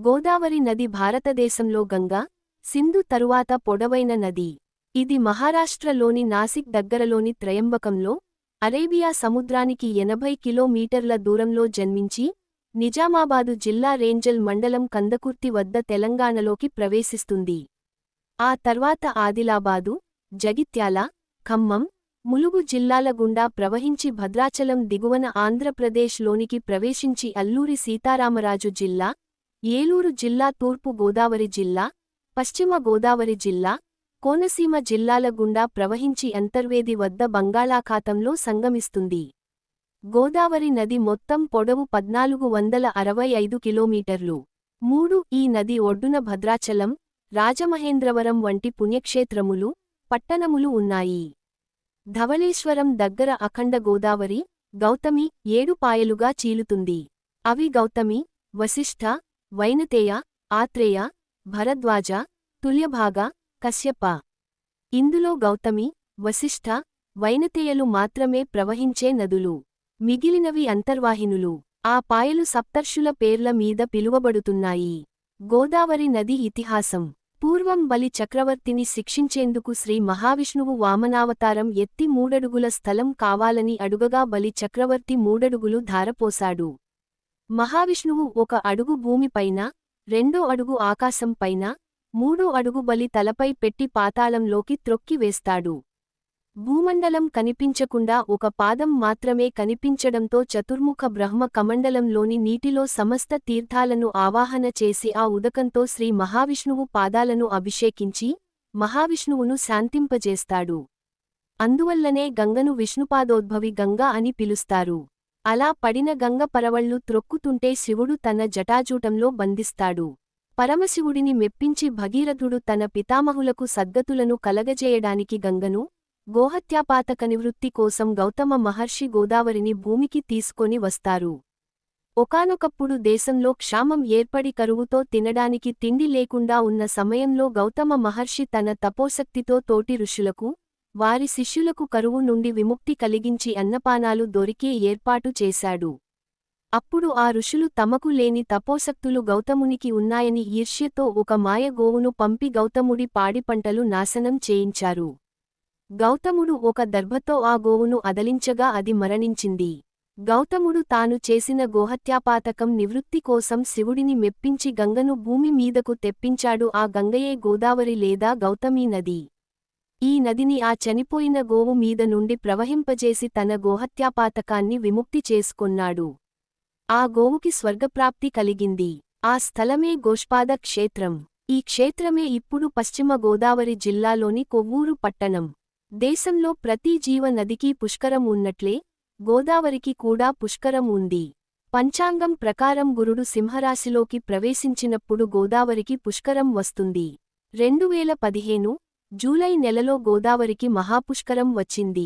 గోదావరి నది భారతదేశంలో గంగా, సింధు తరువాత పొడవైన నది. ఇది మహారాష్ట్రలోని నాసిక్ దగ్గరలోని త్రయంబకంలో, అరేబియా సముద్రానికి 80 కిలోమీటర్ల దూరంలో జన్మించి, నిజామాబాదు జిల్లా రేంజల్ మండలం కందకుర్తి వద్ద తెలంగాణలోకి ప్రవేశిస్తుంది. ఆ తర్వాత ఆదిలాబాదు, జగిత్యాల, ఖమ్మం, ములుగు జిల్లాల గుండా ప్రవహించి భద్రాచలం దిగువన ఆంధ్రప్రదేశ్ లోనికి ప్రవేశించి అల్లూరి సీతారామరాజు జిల్లా, ఏలూరు జిల్లా తూర్పు గోదావరి జిల్లా, పశ్చిమ గోదావరి జిల్లా, కోనసీమ జిల్లాల గుండా ప్రవహించి అంతర్వేది వద్ద బంగాళాఖాతంలో సంగమిస్తుంది. గోదావరి నది మొత్తం పొడవు 1465 కిలోమీటర్లు. ఈ నది ఒడ్డున భద్రాచలం, రాజమహేంద్రవరం వంటి పుణ్యక్షేత్రములు, పట్టణములు ఉన్నాయి. ధవళేశ్వరం దగ్గర అఖండ గోదావరి, గౌతమి 7 పాయలుగా చీలుతుంది. అవి గౌతమి, వశిష్ఠ, వైనతేయ, ఆత్రేయ, భరద్వాజ, తుల్యభాగ, కశ్యప. ఇందులో గౌతమి, వశిష్ఠ, వైనతేయలు మాత్రమే ప్రవహించే నదులు. మిగిలినవి అంతర్వాహినులు. ఆ పాయలు సప్తర్షుల పేర్ల మీద పిలువబడుతున్నాయి. గోదావరి నది ఇతిహాసం. పూర్వం బలి చక్రవర్తిని శిక్షించేందుకు శ్రీ మహావిష్ణువు వామనావతారం ఎత్తి 3 అడుగుల స్థలం కావాలని అడుగగా బలి చక్రవర్తి 3 అడుగులు ధారపోశాడు. మహావిష్ణువు 1 అడుగు భూమిపైన, 2 అడుగు ఆకాశంపైన, 3 అడుగు బలి తలపై పెట్టి పాతాళంలోకి త్రొక్కివేస్తాడు. భూమండలం కనిపించకుండా 1 పాదం మాత్రమే కనిపించడంతో చతుర్ముఖ బ్రహ్మ కమండలంలోని నీటిలో సమస్త తీర్థాలను ఆవాహన చేసి ఆ ఉదకంతో శ్రీ మహావిష్ణువు పాదాలను అభిషేకించి, మహావిష్ణువును శాంతింపజేస్తాడు. అందువల్లనే గంగను విష్ణుపాదోద్భవి గంగా అని పిలుస్తారు. అలా పడిన గంగ పరవళ్లు త్రొక్కుతుంటే శివుడు తన జటాజూటంలో బంధిస్తాడు. పరమశివుడిని మెప్పించి భగీరథుడు తన పితామహులకు సద్గతులను కలగజేయడానికి గంగను, గోహత్యాపాతక నివృత్తి కోసం గౌతమ మహర్షి గోదావరిని భూమికి తీసుకొని వస్తారు. ఒకానొకప్పుడు దేశంలో క్షామం ఏర్పడి కరువుతో తినడానికి తిండి లేకుండా ఉన్న సమయంలో గౌతమ మహర్షి తన తపోశక్తితో తోటి ఋషులకు, వారి శిష్యులకు కరువు నుండి విముక్తి కలిగించి అన్నపానాలు దొరికే ఏర్పాటు చేశాడు. అప్పుడు ఆ ఋషులు తమకు లేని తపోశక్తులు గౌతమునికి ఉన్నాయని ఈర్ష్యతో 1 మాయ గోవును పంపి గౌతముడి పాడిపంటలు నాశనం చేయించారు. గౌతముడు 1 దర్భతో ఆ గోవును అదలించగా అది మరణించింది. గౌతముడు తాను చేసిన గోహత్యాపాతకం నివృత్తి కోసం శివుడిని మెప్పించి గంగను భూమి మీదకు తెప్పించాడు. ఆ గంగయే గోదావరి లేదా గౌతమీ నది. ఈ నదిని ఆ చనిపోయిన గోవు మీద నుండి ప్రవహింపజేసి తన గోహత్యాపాతకాన్ని విముక్తి చేసుకొన్నాడు. ఆ గోవుకి స్వర్గప్రాప్తి కలిగింది. ఆ స్థలమే గోష్పాద క్షేత్రం. ఈ క్షేత్రమే ఇప్పుడు పశ్చిమ గోదావరి జిల్లాలోని కొవ్వూరు పట్టణం. దేశంలో ప్రతి జీవ నదికి పుష్కరం ఉన్నట్లే, గోదావరికి కూడా పుష్కరం ఉంది. పంచాంగం ప్రకారం గురుడు సింహరాశిలోకి ప్రవేశించినప్పుడు గోదావరికి పుష్కరం వస్తుంది. 2015 జూలై నెలలో గోదావరికి మహాపుష్కరం వచ్చింది.